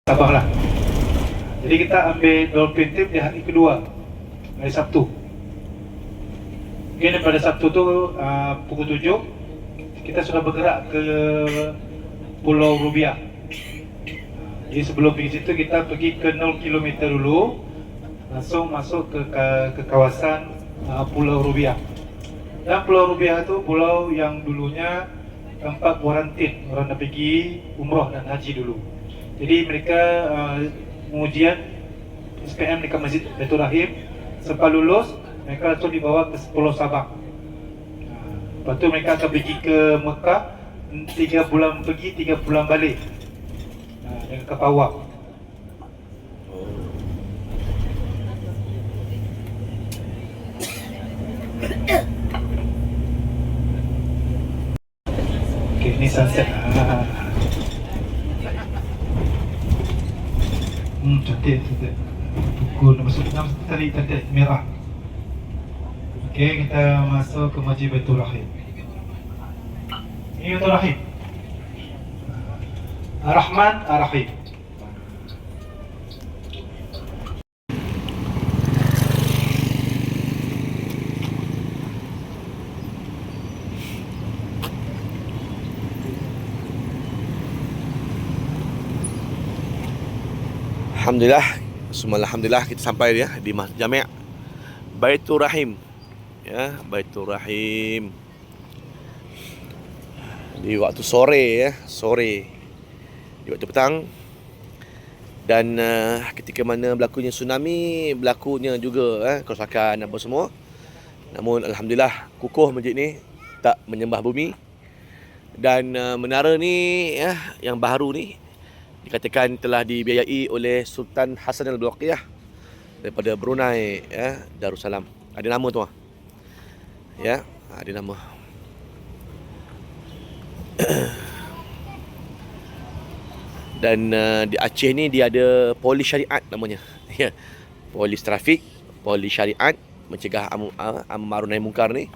Sabah lah. Jadi kita ambil dolphin tip di hari kedua, hari Sabtu. Mungkin pada Sabtu tu pukul 7 kita sudah bergerak ke Pulau Rubiah. Jadi sebelum pergi situ kita pergi ke 0 km dulu, langsung masuk ke kawasan Pulau Rubiah. Dan Pulau Rubiah itu pulau yang dulunya tempat kuarantin orang nak pergi umrah dan haji dulu. Jadi mereka pengujian SPM dekat Masjid Baitur Rahim. Selepas lulus, mereka langsung dibawa ke Pulau Sabah. Lepas tu mereka akan pergi ke Mekah 3 bulan pergi, 3 bulan balik dengan kapal awak. Okay, ni sunset. Cantik. Pukul masuk 6 tadi cantik merah. Okey, kita masuk ke Masjid Baitur Rahim. Ini Baitur Rahim. Ar-Rahman Ar-Rahim. Alhamdulillah kita sampai dia di Jami' Baitur Rahim. Ya, Baitur Rahim. Di waktu sore di waktu petang. Dan ketika mana berlakunya tsunami, berlakunya juga kerosakan apa semua. Namun alhamdulillah kukuh masjid ni, tak menyembah bumi. Dan menara ni yang baru ni dikatakan telah dibiayai oleh Sultan Hassan Al-Bolkiah daripada Brunei, Darussalam. Ada nama tu ada nama. Dan di Aceh ni dia ada polis syariat namanya. Polis trafik, polis syariat mencegah amar ma'ruf nahi munkar ni.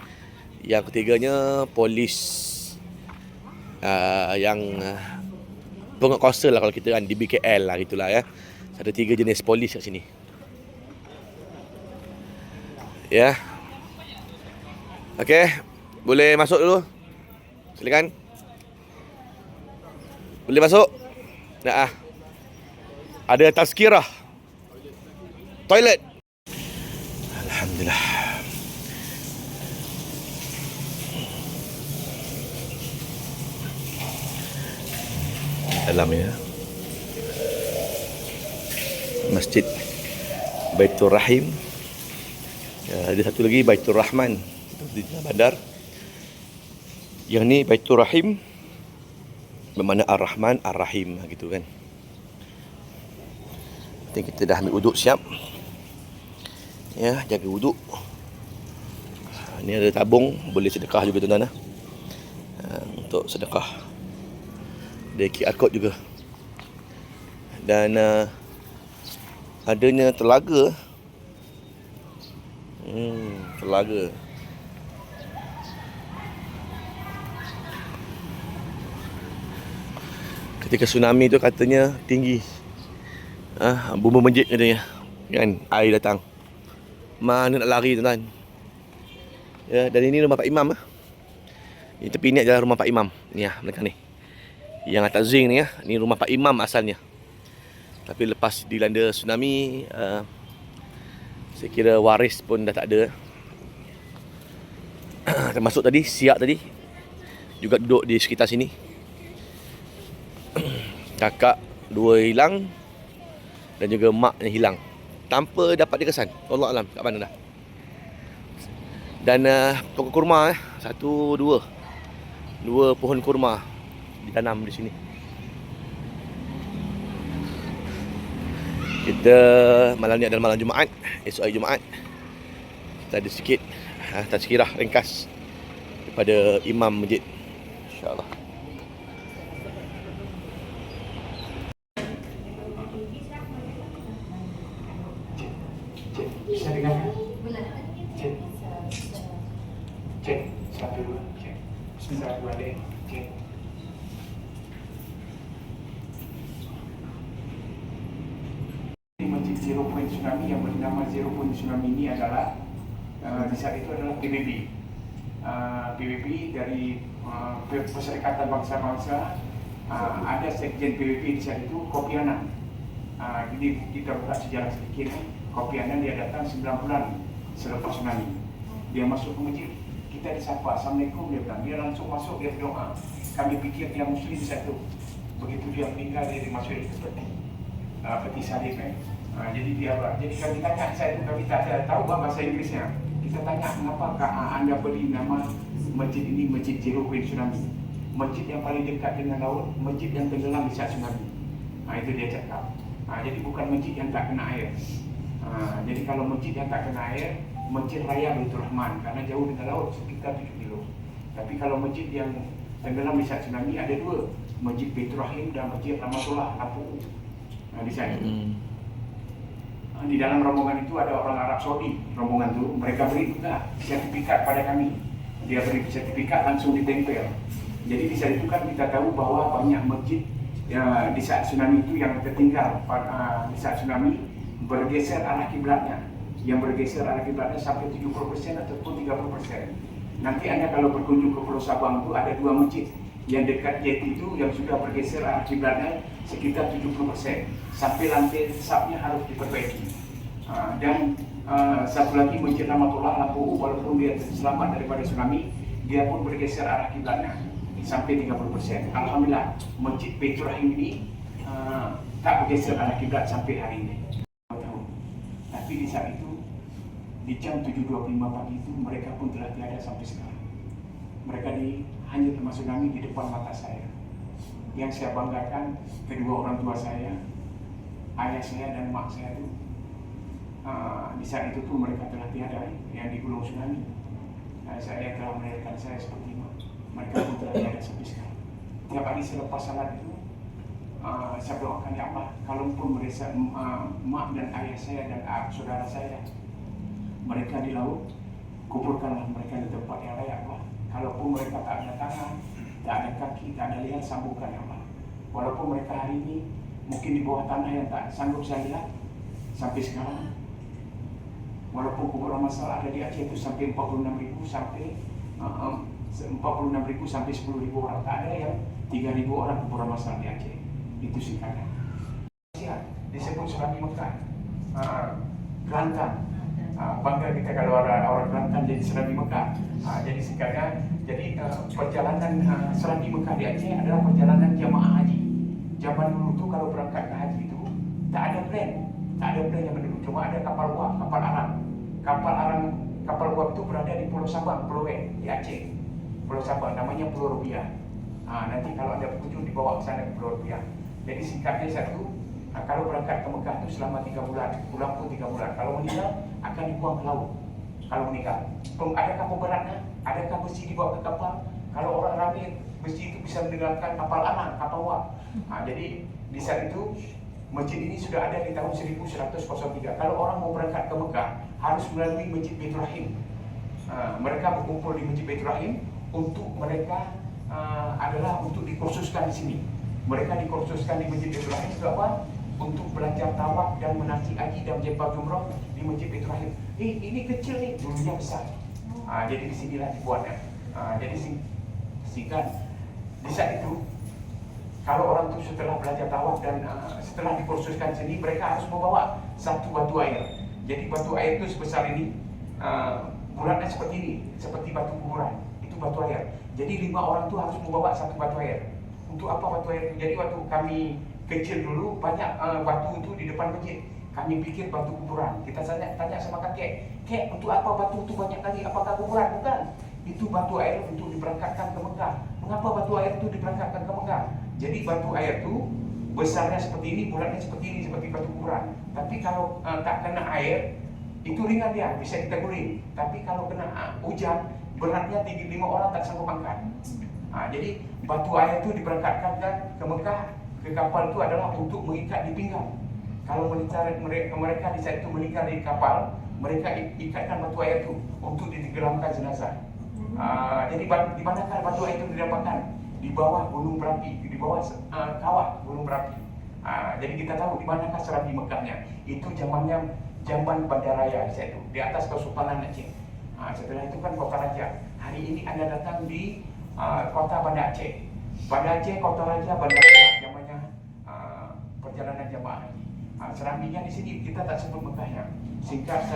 Yang ketiganya polis yang penguat kawasan lah, kalau kita kan di BKL lah gitulah ya. Ada 3 jenis polis kat sini. Ya. Okey, boleh masuk dulu. Silakan. Boleh masuk. Ada tazkirah. Toilet. Alhamdulillah. Dalam ya. Masjid Baitur Rahim. Ada satu lagi Baitur Rahman di bandar. Yang ni Baitur Rahim bermakna Ar-Rahman Ar-Rahim gitu kan. Nanti kita dah ambil wuduk siap. Ya, jaga wuduk. Ni ada tabung, boleh sedekah juga tuan-tuan untuk sedekah. Ada QR code juga. Dan adanya telaga. Telaga. Ketika tsunami tu katanya tinggi. Bumbu masjid katanya. Kan air datang. Mana nak lari tuan-tuan. Ya, dan ini rumah Pak Imam. Ini tepi ni adalah rumah Pak Imam. Ni belakang ni. Yang atas zinc ni ni rumah Pak Imam asalnya. Tapi lepas dilanda tsunami, saya kira waris pun dah tak ada. Termasuk tadi, siap tadi juga duduk di sekitar sini. Kakak 2 hilang dan juga mak yang hilang tanpa dapat dikesan. Allah alam kat mana dah. Dan pokok kurma 1, 2 pohon kurma ditanam di sini. Kita malam ni adalah malam Jumaat, esok hari Jumaat. Kita ada sikit tazkirah ringkas daripada imam masjid, insya-Allah. Bisa dengar? Cek. Cek. 1, 2, cek. Bisa balik. Cek. zero point tsunami yang bernama zero point tsunami ini adalah di saat itu adalah PBB. PBB dari Perserikatan Bangsa-Bangsa, ada sekjen PBB di saat itu, Kofi Annan. Jadi kita buka sejarah sedikit. Kofi Annan dia datang 9 bulan selepas tsunami. Dia masuk ke masjid, kita disapa, Assalamualaikum, dia bilang. Dia langsung masuk, dia berdoa. Kami fikir dia Muslim di satu. Begitu dia meninggal, dia dimasukin ke peti salib. Jadi kami tanya, saya itu kami tak ada tahu bahasa Inggrisnya. Kita tanya, mengapa anda beri nama masjid ini Masjid Zero Point Tsunami? Masjid yang paling dekat dengan laut, masjid yang tenggelam di saat tsunami. Itu dia cakap. Jadi bukan masjid yang tak kena air. Jadi kalau masjid yang tak kena air, Masjid Raya Baitur Rahman, karena jauh dengan laut sekitar 7 kilo. Tapi kalau masjid yang tenggelam di saat tsunami ada dua, Masjid Baitur Rahim dan Masjid Rahmatullah Lampu. Di sana. Di dalam rombongan itu ada orang Arab Saudi. Rombongan itu mereka beri juga sertifikat pada kami. Dia beri sertifikat langsung ditempel. Jadi di saat itu kan kita tahu bahwa banyak masjid di saat tsunami itu yang tertinggal di saat tsunami bergeser arah kiblatnya. Yang bergeser arah kiblatnya sampai 70% ataupun 30%. Nanti Anda kalau berkunjung ke Pulau Sabang itu ada dua masjid yang dekat jet itu yang sudah bergeser arah kiblatnya sekitar 70%. Sampai lantai sapnya harus diperbaiki. Dan satu lagi Masjid Rahmatullah Lampu, walaupun dia selamat daripada tsunami, dia pun bergeser arah kiblatnya sampai 30%. Alhamdulillah, Masjid Baitur Rahim ini tak bergeser arah kiblat sampai hari ini. Tapi di saat itu, di jam 7.25 pagi itu, mereka pun telah tiada sampai sekarang. Mereka hanya termasuk tsunami di depan mata saya. Yang saya banggakan, kedua orang tua saya, ayah saya dan mak saya itu, di saat itu tuh mereka telah tiada yang digulung tsunami. Saya telah melahirkan saya seperti mak. Mereka pun telah tiada sampai sekarang. Tiap hari selepas salat itu, saya doakan ya Allah, kalaupun mereka mak dan ayah saya dan saudara saya mereka di laut, kuburkanlah mereka di tempat yang layak Allah. Kalaupun mereka tak ada tangan, tak ada kaki, tak ada lihat, sambungkan ya Allah. Walaupun mereka hari ini mungkin di bawah tanah yang tak sanggup saya lihat sampai sekarang. Walaupun kuburan masal ada di Aceh itu sampai 46.000 sampai 46.000 sampai 10.000 orang. Tak ada yang 3.000 orang kuburan masal di Aceh. Itu singkatnya. Disebut tsunami Mekah, Kelantan. Bangga kita kalau orang Kelantan jadi tsunami Mekah. Jadi singkatnya, jadi perjalanan tsunami Mekah di Aceh adalah perjalanan jamaah haji. Zaman dulu tuh kalau berangkat ke haji itu tak ada plan yang menurut, cuma ada kapal uap, kapal uap itu berada di Pulau Sabang, Pulau di Aceh, Pulau Sabang, namanya Pulau Rubiah. Nanti kalau Anda berkunjung dibawa ke sana ke Pulau Rubiah. Jadi singkatnya satu, kalau berangkat ke Mekah itu selama 3 bulan, pulang pun 3 bulan. Kalau meninggal akan dibuang ke laut. Kalau meninggal, adakah pemberatnya? Adakah besi dibawa ke kapal? Kalau orang ramai, besi itu bisa menenggelamkan kapal anak, kapal uap. Jadi di saat itu masjid ini sudah ada di tahun 1103. Kalau orang mau berangkat ke Mekah harus melalui Masjid Baitur Rahim. Mereka berkumpul di Masjid Baitur Rahim untuk mereka adalah untuk dikursuskan di sini. Mereka dikursuskan di Masjid Baitur Rahim untuk apa? Untuk belajar tawaf dan menanti haji dan jebak umrah di Masjid Baitur Rahim. Ini kecil nih, dulunya besar. Jadi di sinilah dibuatnya. Jadi singkat di saat itu, kalau orang itu setelah belajar tawaf dan setelah dikursuskan sini, mereka harus membawa satu batu air. Jadi batu air itu sebesar ini, bulatnya seperti ini, seperti batu kuburan. Itu batu air. Jadi 5 orang itu harus membawa satu batu air. Untuk apa batu air itu? Jadi waktu kami kecil dulu banyak batu itu di depan masjid. Kami pikir batu kuburan. Kita tanya sama kakek, untuk apa batu itu banyak kali? Apakah kuburan? Bukan. Itu batu air untuk diberangkatkan ke Mekah. Mengapa batu air itu diberangkatkan ke Mekah? Jadi batu air itu besarnya seperti ini, bulatnya seperti ini, seperti batu kuburan. Tapi kalau tak kena air, itu ringan dia, bisa kita guling. Tapi kalau kena hujan, beratnya 5 orang tak sanggup angkat. Jadi batu air itu diberangkatkan ke Mekah, ke kapal itu adalah untuk mengikat di pinggang. Kalau mereka di saat itu meninggal di kapal, mereka ikatkan batu air itu untuk ditenggelamkan jenazah. Jadi di manakah batu air itu didapatkan? Di bawah gunung berapi, di bawah kawah gunung berapi. Jadi kita tahu di manakah Serambi Mekahnya. Itu zaman bandaraya saya itu di atas Kesultanan Aceh. Setelah itu kan kota raja. Hari ini Anda datang di kota Banda Aceh. Banda Aceh, kota raja, bandaraya, zamannya perjalanan jemaah haji. Serambinya di sini kita tak sebut Mekahnya. Singkat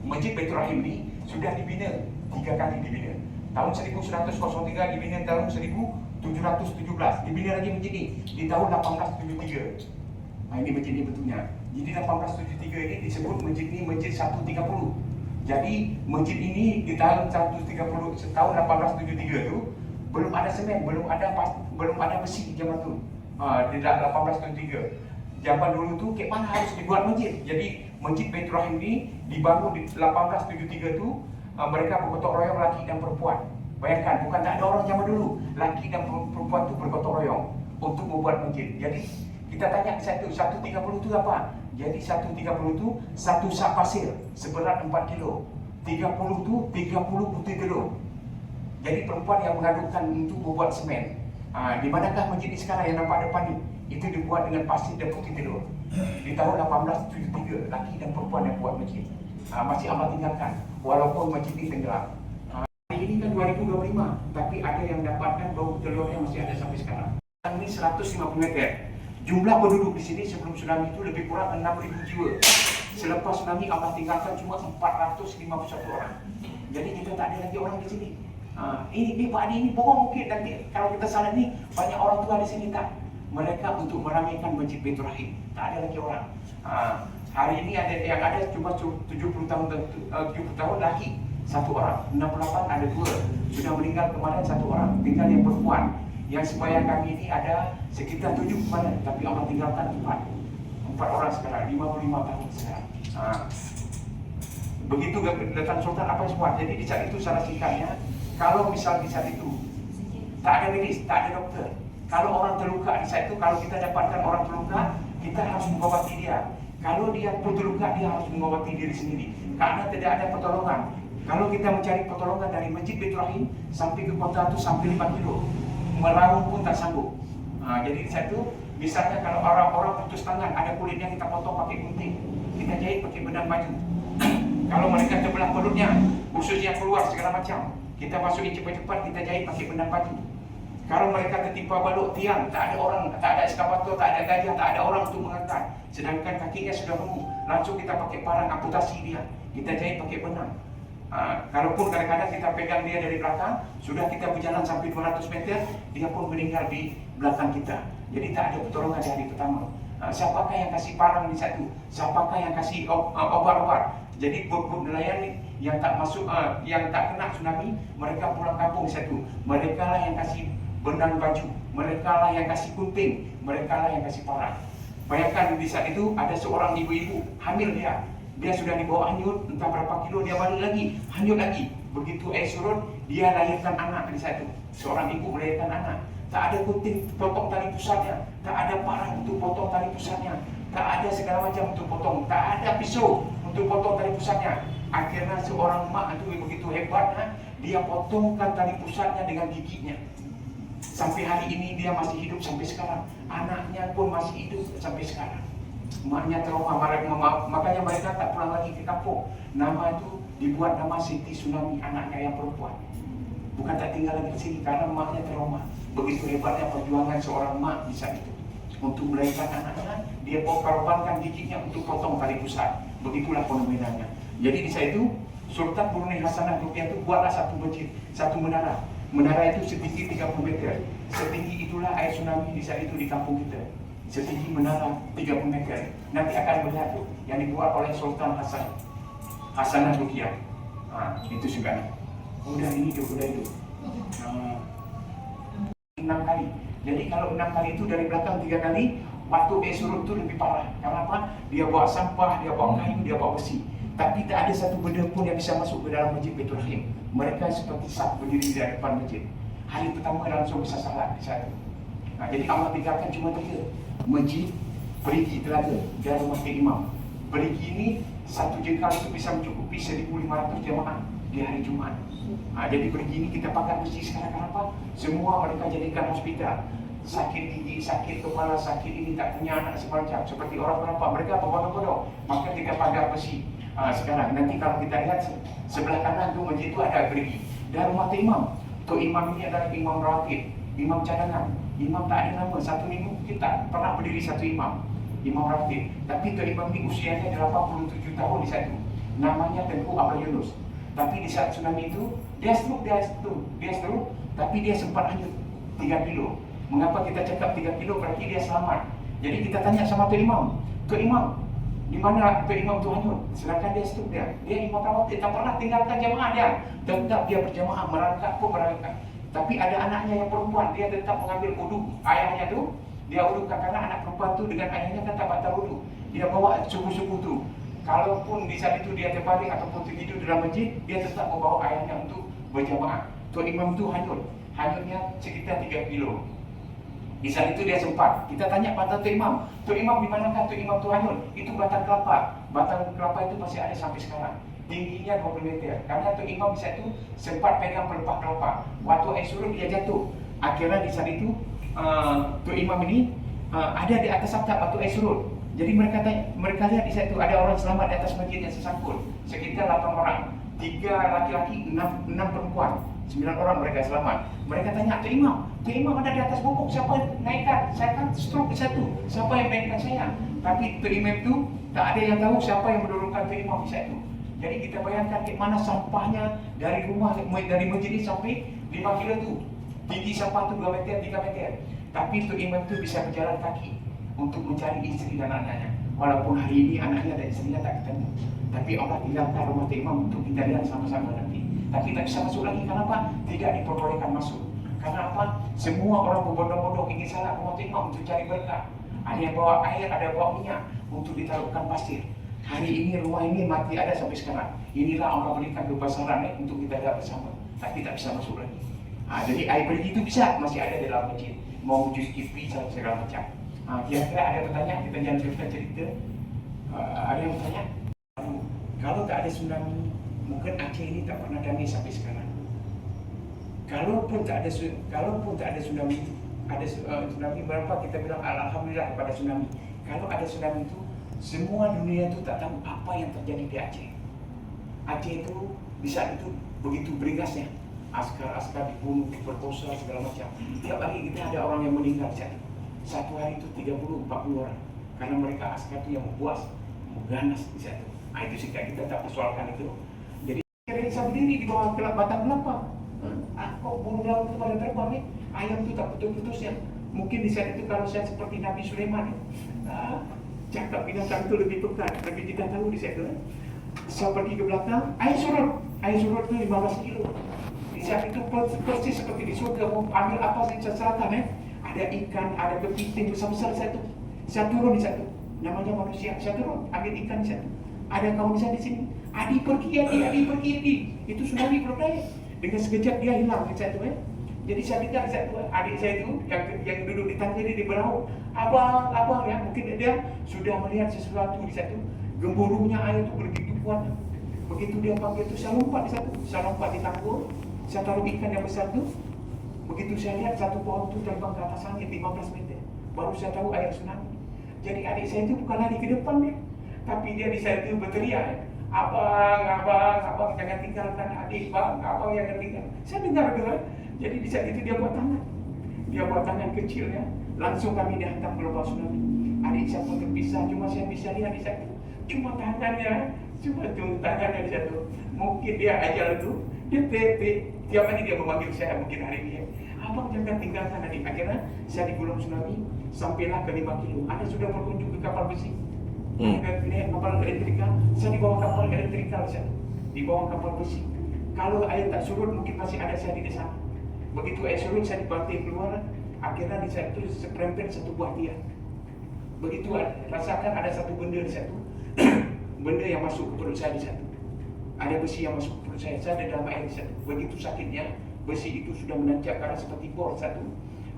Masjid Baitur Rahim ini sudah dibina 3 kali dibina. Tahun 1903 dibina, tahun 1717 dibina lagi masjid ini di tahun 1873. Ini masjid ini betulnya. Jadi 1873 ini disebut masjid ini Masjid 130. Jadi masjid ini di tahun 130 tahun 1873 itu belum ada semen, belum ada besi zaman itu. Di 1873. Zaman dulu tuh kayak mana harus dibuat masjid. Jadi Masjid Baitur Rahim ini dibangun di 1873 itu mereka bergotong royong laki dan perempuan. Bayangkan, bukan tak ada orang zaman dulu, laki dan perempuan itu bergotong royong untuk membuat masjid. Jadi kita tanya 130 itu apa? Jadi 130 itu satu sak pasir seberat 4 kilo. 30 itu 30 putih telur. Jadi perempuan yang mengadukkan untuk membuat semen. Di manakah masjid ini sekarang yang nampak depan ini? Itu dibuat dengan pasir dan putih telur. Di tahun 1873, laki dan perempuan yang buat masjid. Masih amat tinggalkan, walaupun masjid ini tenggelam. Hari ini kan 2025, tapi ada yang dapatkan bau telurnya masih ada sampai sekarang. Ini 150 meter. Jumlah penduduk di sini sebelum tsunami itu lebih kurang 6.000 jiwa. Selepas tsunami Allah tinggalkan cuma 451 orang. Jadi kita tak ada lagi orang di sini. Ini Pak Adi ini bohong mungkin nanti kalau kita salah ini banyak orang tua di sini tak. Mereka untuk meramaikan Masjid Baitur Rahim. Tak ada lagi orang. Hari ini ada yang ada cuma 70 tahun laki 1 orang, 68 ada 2. Sudah meninggal kemarin 1 orang, tinggal yang perempuan. Yang sembahyang kami ini ada sekitar 7 kemarin, tapi Allah tinggalkan 4 orang sekarang, 55 tahun sekarang. Begitu datang Sultan apa semua. Jadi di saat itu salah singkatnya, kalau misal di saat itu tak ada medis, tak ada dokter. Kalau orang terluka di saat itu, kalau kita dapatkan orang terluka, kita harus mengobati dia. Kalau dia pun terluka, dia harus mengobati diri sendiri. Karena tidak ada pertolongan. Kalau kita mencari pertolongan dari Masjid Baitur Rahim sampai ke kota itu sampai 5 kilo, meraung pun tak sanggup. Jadi di saat itu, misalnya kalau orang-orang putus tangan, ada kulitnya kita potong pakai gunting, kita jahit pakai benang baju. Kalau mereka terbelah perutnya, ususnya keluar segala macam, kita masukin cepat-cepat, kita jahit pakai benang baju. Kalau mereka tertimpa balok tiang, tak ada orang, tak ada eskavator, tak ada gajah, tak ada orang untuk mengangkat. Sedangkan kakinya sudah bengkak, langsung kita pakai parang amputasi dia, kita jahit pakai benang. Kalaupun kadang-kadang kita pegang dia dari belakang, sudah kita berjalan sampai 200 meter, dia pun meninggal di belakang kita. Jadi tak ada pertolongan di hari pertama. Siapakah yang kasih parang di satu? Siapakah yang kasih obat-obat? Jadi bot-bot nelayan yang tak masuk, yang tak kena tsunami, mereka pulang kampung di satu. Mereka lah yang kasih benang baju, mereka lah yang kasih gunting, mereka lah yang kasih parang. Bayangkan di saat itu ada seorang ibu-ibu hamil dia sudah dibawa hanyut, entah berapa kilo, dia balik lagi, hanyut lagi. Begitu air surut, dia lahirkan anak di saat itu. Seorang ibu melahirkan anak. Tak ada gunting potong tali pusatnya, tak ada parang untuk potong tali pusatnya, tak ada segala macam untuk potong, tak ada pisau untuk potong tali pusatnya. Akhirnya seorang mak itu begitu hebatnya, dia potongkan tali pusatnya dengan giginya. Sampai hari ini dia masih hidup sampai sekarang. Anaknya pun masih hidup sampai sekarang. Maknya trauma, makanya mereka tak pulang lagi ke kampung. Nama itu dibuat nama Siti Tsunami, anaknya yang perempuan. Bukan tak tinggal lagi di sini karena maknya trauma. Begitu hebatnya perjuangan seorang mak di saat itu. Untuk melahirkan anaknya, dia korbankan giginya untuk potong tali pusat. Begitulah fenomenanya. Jadi di saat itu, Sultan Brunei Hassanah Bolkiah itu buatlah satu masjid, satu menara. Menara itu setinggi 30 meter. Setinggi itulah air tsunami di saat itu di kampung kita. Setinggi menara 30 meter. Nanti akan melihat tuh yang dibuat oleh Sultan Hassanah Bolkiah. Itu juga. Udah ini tuh, udah itu. 6 kali. Jadi kalau 6 kali itu dari belakang 3 kali, waktu air surut itu lebih parah. Kenapa? Dia bawa sampah, dia bawa kayu, dia bawa besi. Tapi tak ada satu benda pun yang bisa masuk ke dalam Masjid Baitur Rahim. Mereka seperti saf berdiri di depan masjid. Hari pertama langsung bisa salat di sana. Jadi Allah tinggalkan cuma 3. Masjid, perigi telaga dan rumah imam. Perigi ini satu jengkal itu bisa mencukupi 1.500 jemaah di hari Jumaat. Jadi perigi ini kita pakai masjid sekarang. Kenapa? Semua mereka jadikan hospital. sakit gigi, sakit kepala, sakit ini, tak punya anak semacam seperti orang perampak, mereka berbondong-bondong, maka kita pagar besi. Sekarang nanti kalau kita lihat sebelah kanan tu masjid tu ada gerigi dan rumah tu imam. Tu imam ini adalah imam rawatib, imam cadangan. Imam tak ada nama, satu minggu kita pernah berdiri satu imam, imam rawatib. Tapi tu imam ni usianya 87 tahun di satu. Namanya Tengku Abah Yunus. Tapi di saat tsunami itu dia stroke, tapi dia sempat hanyut 3 kilo. Mengapa kita cakap 3 kilo? Berarti dia selamat. Jadi kita tanya sama tu imam, di mana tu imam tu hanyut? Sedangkan dia stroke dia imam rawatib, tak pernah tinggalkan jamaah dia. Tetap dia berjamaah, merangkak pun merangkak. Tapi ada anaknya yang perempuan, dia tetap mengambil wuduk ayahnya tu. Dia wudukkan karena anak perempuan tu dengan ayahnya kan tak batal wuduk. Dia bawa subuh-subuh tu. Kalaupun di saat itu dia terbaring ataupun tertidur dalam masjid, dia tetap membawa ayahnya untuk berjamaah. Tuan imam tu hanyutnya sekitar 3 kilo. Di saat itu dia sempat. Kita tanya pada Tuan Imam di manakah Tuan Imam tu hanyut? Itu batang kelapa. Batang kelapa itu masih ada sampai sekarang. Tingginya 20 meter. Karena Tuan Imam di saat itu sempat pegang pelepah kelapa. Waktu air surut dia jatuh. Akhirnya di saat itu Tuan Imam ini ada di atas atap waktu air surut. Jadi mereka lihat di situ ada orang selamat di atas masjid yang tersangkut. Sekitar 8 orang, 3 laki-laki, 6 perempuan, 9 orang mereka selamat. Mereka tanya, Tuan Imam ada di atas pokok, siapa yang naikkan? Saya kan stroke di satu, siapa yang naikkan saya? Tapi Tuan Imam itu tak ada yang tahu siapa yang menurunkan Tuan Imam di situ. Jadi kita bayangkan di mana sampahnya dari rumah, dari masjid ini sampai 5 kilo tu. Tinggi sampah tu 2 meter, 3 meter. Tapi Tuan Imam itu bisa berjalan kaki untuk mencari istri dan anaknya. Walaupun hari ini anaknya dan istrinya tak ketemu, tapi Allah tinggalkan rumah Tuan Imam untuk kita lihat sama-sama nanti. Tapi tak bisa masuk lagi, kenapa? Tidak diperbolehkan masuk. Karena apa? Semua orang berbondong-bondong ingin salat rumah Tuan Imam untuk cari berkah. Ada yang bawa air, ada yang bawa minyak untuk ditaruhkan pasir. Hari ini rumah ini mati ada sampai sekarang. Inilah Allah berikan kebesaran untuk kita lihat bersama. Tapi tak bisa masuk lagi. Jadi air pergi itu bisa masih ada di dalam masjid. Mau cuci pipi segala macam. Kira-kira ada pertanyaan, kita jangan cerita-cerita. Ada yang bertanya? Kalau tak ada tsunami, mungkin Aceh ini tak pernah damai sampai sekarang. Kalaupun tak ada tsunami, tsunami berapa kita bilang alhamdulillah kepada tsunami. Kalau ada tsunami itu, semua dunia itu tak tahu apa yang terjadi di Aceh. Aceh itu di saat itu begitu beringasnya, askar dibunuh, diperkosa segala macam. Tiap hari kita ada orang yang meninggal di sana. Satu hari itu 30-40 orang. Karena mereka askar itu yang membuas, mengganas di situ. Itu sih kita tak persoalkan itu. Jadi kita bisa berdiri di bawah batang kelapa. Kok burung laut itu pada terbang ayam itu tak putus-putus ya. Mungkin di saat itu kalau saya seperti Nabi Sulaiman, cakap binatang itu lebih pekat, lebih kita tahu di situ. Saya pergi ke belakang, air surut itu 15 kilo. Di saat itu persis seperti di surga, mau ambil apa saja selatan ada ikan, ada kepiting besar-besar di satu. Saya turun di satu. Namanya manusia. Saya turun, ambil ikan di satu. Ada kawan saya di sini. Adi pergi. Itu tsunami berdaya. Dengan sekejap dia hilang di satu. Jadi saya dengar di satu. Adik saya itu yang duduk di tangga ini di berau. Abang ya. Mungkin dia sudah melihat sesuatu di satu. Gemburunya air itu begitu kuat. Begitu dia panggil itu, saya lompat di satu. Saya lompat di tanggul. Saya taruh ikan yang besar itu. Begitu saya lihat satu pohon itu terbang ke atas langit 15 meter, baru saya tahu air tsunami. Jadi adik saya itu bukan lari ke depan dia, tapi dia di saat itu berteriak, abang, jangan tinggalkan adik, bang, abang jangan tinggal. Saya dengar. Jadi di saat itu dia buat tangan kecilnya, langsung kami dihantam gelombang tsunami. Adik saya pun terpisah, cuma saya bisa lihat di saat itu, cuma tangannya di situ. Mungkin dia ajal itu, dia tiap hari dia memanggil saya, mungkin hari ini, abang jangan tinggalkan adik. Akhirnya saya digulung tsunami, sampailah ke 5 kilo. Ada sudah berkunjung ke kapal besi, kapal elektrikal. Saya di bawah kapal elektrikal, di bawah kapal besi. Kalau air tak surut, mungkin masih ada saya di sana. Begitu air surut, saya dibanting keluar. Akhirnya di sana itu seperempet satu buah tiang. Begitu rasakan ada satu benda di satu, benda yang masuk ke perut saya di satu. Ada besi yang masuk ke perut saya ada dalam air di satu. Begitu sakitnya, besi itu sudah menancap karena seperti bor satu.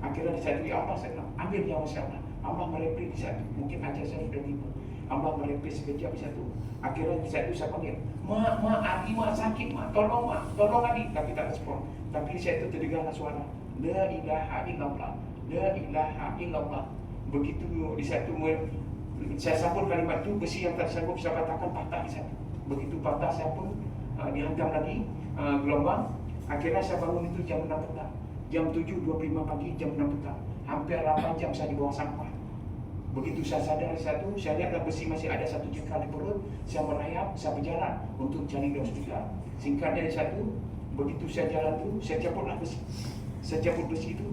Akhirnya di satu, ya Allah, saya bilang, ambil nyawa saya. Allah merepit di satu. Mungkin aja saya sudah tiba. Allah merepit sekejap di satu. Akhirnya di satu saya panggil, Adi, sakit, tolong Adi. Tapi tak respon. Tapi di situ terdengarlah suara, La ilaha illallah, La ilaha illallah. Begitu di satu saya sambut kalimat itu, besi yang tak sanggup saya patahkan patah di satu. Begitu patah saya pun dihantam lagi gelombang. Akhirnya saya bangun itu jam 6 petang. Jam 7.25 pagi, jam 6 petang. Hampir 8 jam saya di bawah sampah. Begitu saya sadar satu, saya lihat besi masih ada 1 jengkal di perut. Saya merayap, saya berjalan untuk cari di hospital. Singkatnya satu, begitu saya jalan tu, saya cabutlah besi. Saya cabut besi itu,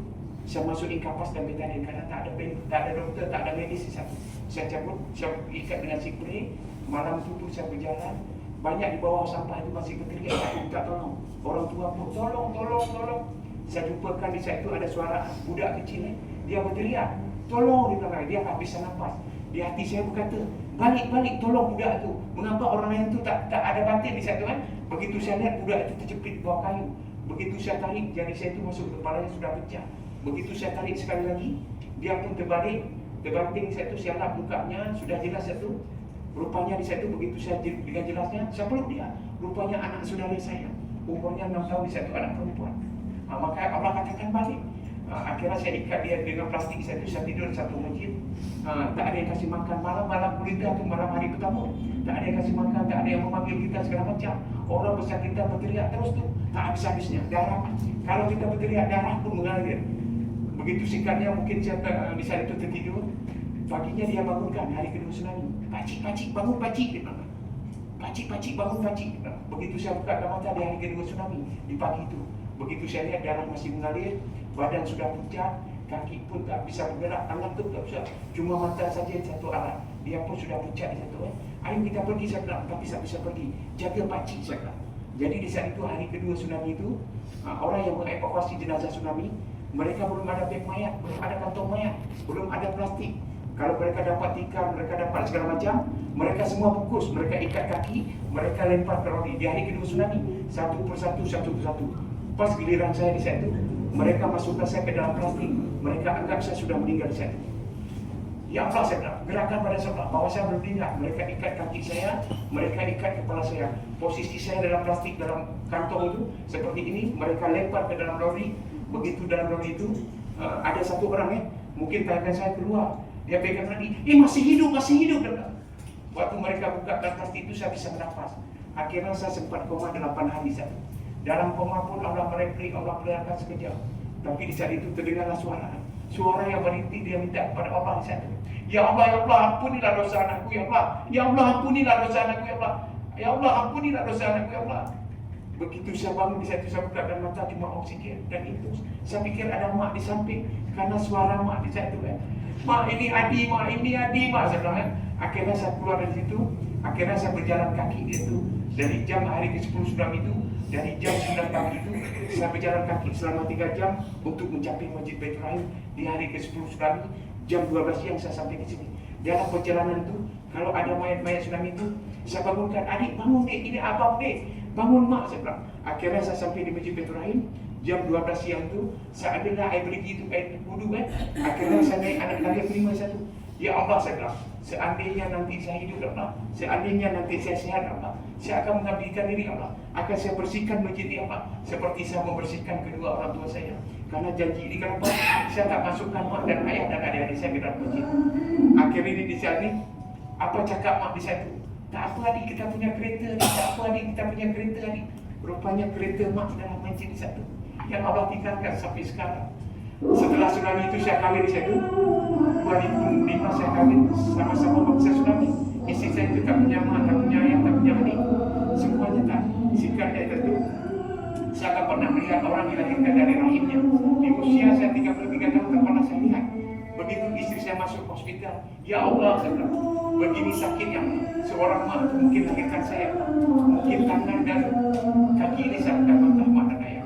saya masukin kapas dan betadine karena tak ada doktor, tak ada medis di satu. Saya cabut, saya ikat dengan spray. Malam itu pun saya berjalan. Banyak di bawah sampah itu masih berteriak, aku minta tolong. Orang tua pun tolong. Saya jumpakan di situ ada suara budak kecil, dia berteriak, tolong di belakang. Dia tak bisa nafas. Di hati saya berkata, balik, tolong budak itu. Mengapa orang lain itu tak ada batin di situ kan? Begitu saya lihat budak itu terjepit di bawah kayu. Begitu saya tarik, jari saya itu masuk kepalanya sudah pecah. Begitu saya tarik sekali lagi, dia pun terbanting di situ. Saya lap mukanya, sudah jelas satu. Rupanya di situ begitu saya dengan jelasnya, saya peluk dia. Rupanya anak saudara saya, umurnya 6 tahun, di situ anak perempuan. Maka Allah katakan balik. Akhirnya saya ikat dia dengan plastik di situ. Saya tidur di satu masjid. Tak ada yang kasih makan. Malam gulita tu malam hari pertama. Tak ada yang kasih makan, tak ada yang memanggil kita segala macam. Orang besar kita berteriak terus tu, tak habis-habisnya. Darah. Kalau kita berteriak, darah pun mengalir. Begitu singkatnya mungkin saya di saat itu tertidur. Paginya dia bangunkan hari kedua tsunami. Pakcik, bangun pakcik, dia bilang. Pakcik, bangun pakcik. Begitu saya buka mata di hari kedua tsunami, di pagi itu. Begitu saya lihat darah masih mengalir, badan sudah pucat, kaki pun tak bisa bergerak, tangan tu tak bisa. Cuma mata saja satu alat. Dia pun sudah pucat di situ. Ayo kita pergi, saya bilang, tapi tak bisa pergi. Jaga pakcik, saya bilang. Jadi di saat itu hari kedua tsunami itu, orang yang mengevakuasi jenazah tsunami, mereka belum ada beg mayat, belum ada kantong mayat, belum ada plastik. Kalau mereka dapat tikar, mereka dapat segala macam, mereka semua bungkus, mereka ikat kaki, mereka lempar ke lori. Di hari kedua tsunami, satu persatu. Pas giliran saya di situ, mereka masukkan saya ke dalam plastik. Mereka anggap saya sudah meninggal di situ. Ya Allah, saya bilang, gerakan pada sebelah bahwa saya belum meninggal. Mereka ikat kaki saya, mereka ikat kepala saya. Posisi saya dalam plastik, dalam kantong itu seperti ini. Mereka lempar ke dalam lori. Begitu dalam lori itu ada satu orang mungkin tangan saya keluar. Dia pegang lagi, masih hidup. Waktu mereka buka dalam plastik itu saya bisa bernafas. Akhirnya saya sempat koma 8 hari satu. Dalam koma pun Allah mereplik, Allah peliharakan sekejap. Tapi di saat itu terdengarlah suara yang berhenti. Dia minta kepada Allah di sana. Ya Allah, ampunilah dosa anakku, ya Allah. Ya Allah, ampunilah dosa anakku, ya Allah. Ya Allah, ampunilah dosa anakku, ya Allah. Begitu saya bangun di situ, saya buka dan mata cuma oksigen dan itu. Saya pikir ada mak di samping karena suara mak di situ kan. Mak ini Adi, mak saya bilang kan. Akhirnya saya keluar dari situ. Akhirnya saya berjalan kaki itu dari jam hari ke-10 tsunami itu. Dari jam 9 pagi itu saya berjalan kaki selama 3 jam untuk mencapai Masjid Baitur Rahim. Di hari ke-10 tsunami, jam 12 siang saya sampai ke sini. Dalam perjalanan itu, kalau ada mayat-mayat tsunami itu, saya bangunkan, adik bangun dek, ini apa dek? Bangun mak, saya bilang. Akhirnya saya sampai di Masjid Baitur Rahim. Jam 12 siang itu, saya ambillah air beligi itu, air wudu kan. Akhirnya saya naik anak lagi kelima satu. Ya Allah, saya bilang, seandainya nanti saya hidup Allah, seandainya nanti saya sehat Allah, saya akan mengabdikan diri Allah, akan saya bersihkan masjid ini Allah, seperti saya membersihkan kedua orang tua saya. Karena janji ini kenapa? Saya tak masukkan mak dan ayah dan adik-adik saya ke dalam masjid. Akhirnya ini di sini, apa cakap mak di situ? Tak apa adik, kita punya kereta adik, tak apa adik, kita punya kereta adik. Rupanya kereta mak dalam masjid di satu yang Allah tinggalkan sampai sekarang. Setelah tsunami itu saya kahwin di situ. 2005 saya kahwin sama-sama bangsa tsunami. Isteri saya itu tak punya mak, tak punya ayah, tak punya adik. Semuanya tak. Singkatnya itu, saya tak pernah melihat orang dilahirkan dari rahimnya. Di usia saya 33 tahun tak pernah saya lihat. Begitu istri saya masuk hospital, ya Allah, saya bilang, begini sakitnya. Seorang mak itu mungkin lahirkan saya, mungkin tangan dan kaki ini saya bukan mentah mak dan ayah.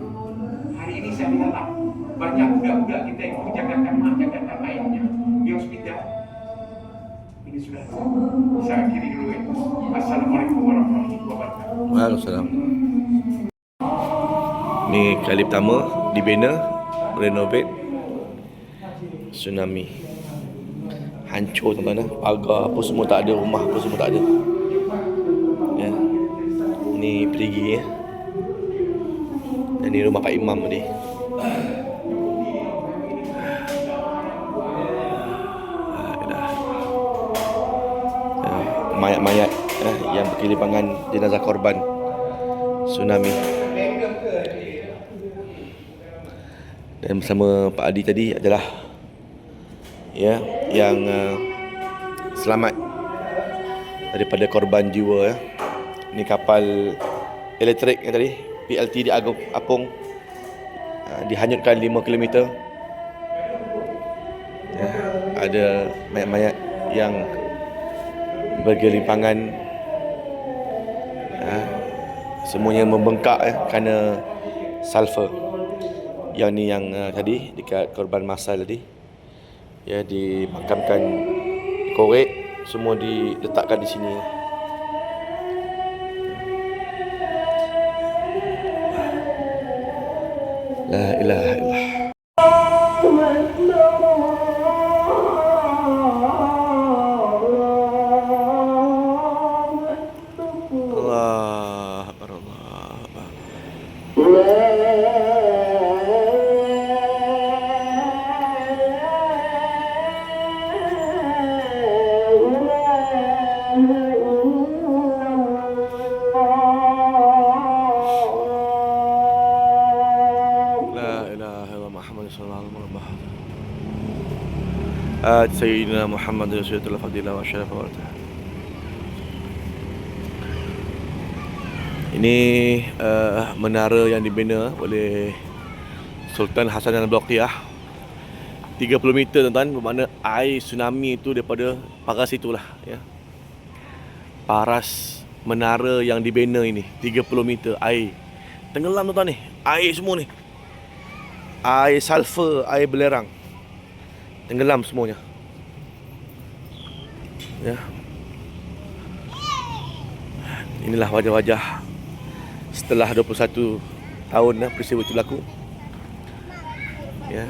Hari ini saya lihatlah banyak budak-budak kita yang menjagakan mak, jagakan ayahnya di hospital. Ini sudah saya akhiri dulu ya. Assalamualaikum warahmatullahi wabarakatuh. Waalaikumsalam. Ni kali pertama dibina, renovate. Tsunami hancur tuan-tuan, pagar apa semua tak ada, rumah apa semua tak ada ya. Ni perigi ya. Dan ni rumah Pak Imam tadi. mayat-mayat yang berkelimpangan jenazah korban tsunami. Dan bersama Pak Adi tadi adalah yang selamat daripada korban jiwa. Ni kapal elektrik yang tadi PLT di Apung, dihanyutkan 5 km. Ada mayat-mayat yang bergelimpangan, semuanya membengkak kerana sulfur. Yang ni yang tadi dekat korban masal tadi, dimakamkan, dikorek, semua diletakkan di sini. La ilaha illallah. Allah Akbar, Allah Akbar. Sayyidina Muhammad Rasulullah Fadilah wa Syaraf wa Ta'ala. Ini menara yang dibina oleh Sultan Hasan Al-Bolkiah, 30 meter tuan-tuan, bermakna air tsunami itu daripada paras itulah paras menara yang dibina ini 30 meter air tenggelam tuan-tuan ni, air semua ni, air sulfur, air belerang tenggelam semuanya. Inilah wajah-wajah setelah 21 tahun peristiwa itu berlaku. Ini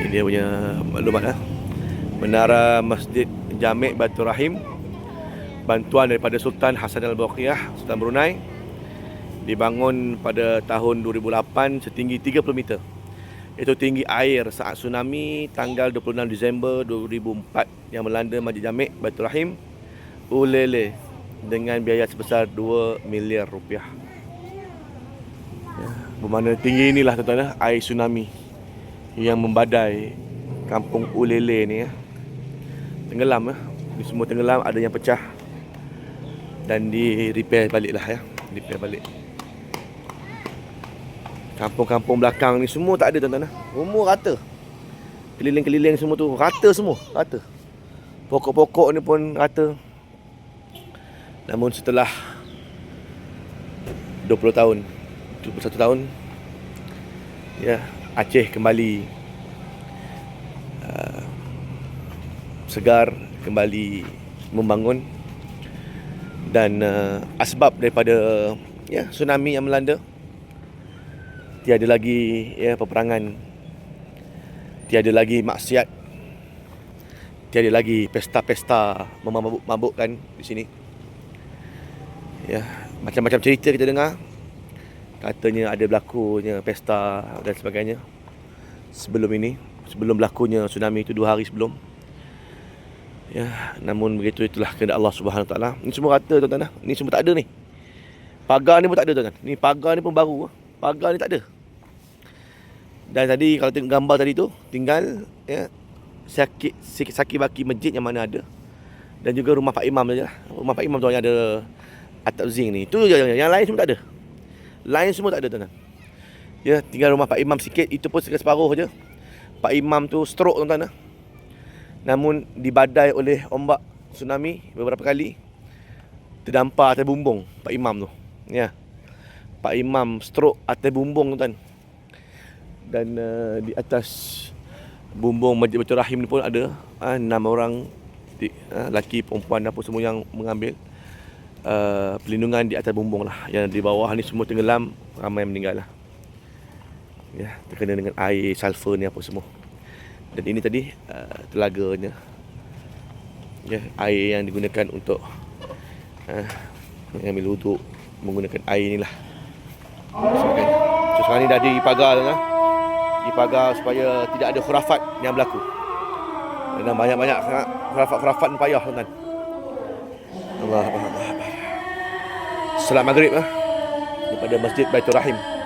dia punya maklumat. Menara Masjid Jami' Baitur Rahim, bantuan daripada Sultan Hasan Al-Bolkiah, Sultan Brunei, dibangun pada tahun 2008 setinggi 30 meter. Itu tinggi air saat tsunami tanggal 26 Disember 2004 yang melanda Masjid Jami' Baitur Rahim, Ulele, dengan biaya sebesar 2 miliar rupiah. Bermakna tinggi inilah tuan-tuan, air tsunami yang membadai kampung Ulele ni tenggelam. Ini semua tenggelam, ada yang pecah dan di repair balik lah repair balik. Kampung-kampung belakang ni semua tak ada tuan-tuan. Semua rata. Keliling-keliling semua tu rata semua, rata. Pokok-pokok ni pun rata. Namun setelah 20 tahun, 21 tahun, Aceh kembali segar, kembali membangun. Dan asbab daripada tsunami yang melanda, tiada lagi peperangan, tiada lagi maksiat, tiada lagi pesta-pesta memabuk-mabukkan di sini. Macam-macam cerita kita dengar, katanya ada berlakunya pesta dan sebagainya sebelum ini, sebelum berlakunya tsunami itu 2 hari sebelum. Namun begitu, itulah kehendak Allah Subhanahu Wa Taala. Ini semua rata tuan-tuan. Ini semua tak ada ni. Pagar ni pun tak ada tuan-tuan. Ni pagar ni pun baru. Pagar ni tak ada. Dan tadi kalau tengok gambar tadi tu, tinggal sakit baki masjid yang mana ada, dan juga rumah Pak Imam saja. Rumah Pak Imam tu yang ada atap zinc ni. Itu je, yang lain semua tak ada. Lain semua tak ada tuan-tuan. Tinggal rumah Pak Imam sikit, itu pun separuh je. Pak Imam tu stroke tuan-tuan. Namun dibadai oleh ombak tsunami beberapa kali, terdampar atas bumbung Pak Imam tu. Pak Imam stroke atas bumbung tuan-tuan. Dan di atas bumbung Masjid Baitur Rahim ni pun ada 6 orang lelaki, perempuan, apa semua yang mengambil pelindungan di atas bumbung lah. Yang di bawah ni semua tenggelam, ramai yang meninggal lah. Terkena dengan air sulfur ni apa semua. Dan ini tadi telaganya, air yang digunakan untuk mengambil wuduk, menggunakan air ni lah. So sekarang ni dah dipagar lah, dipagar supaya tidak ada khurafat yang berlaku. Dan banyak-banyak sangat khurafat payah tuan. Allah. Salat maghrib daripada Masjid Baitur Rahim.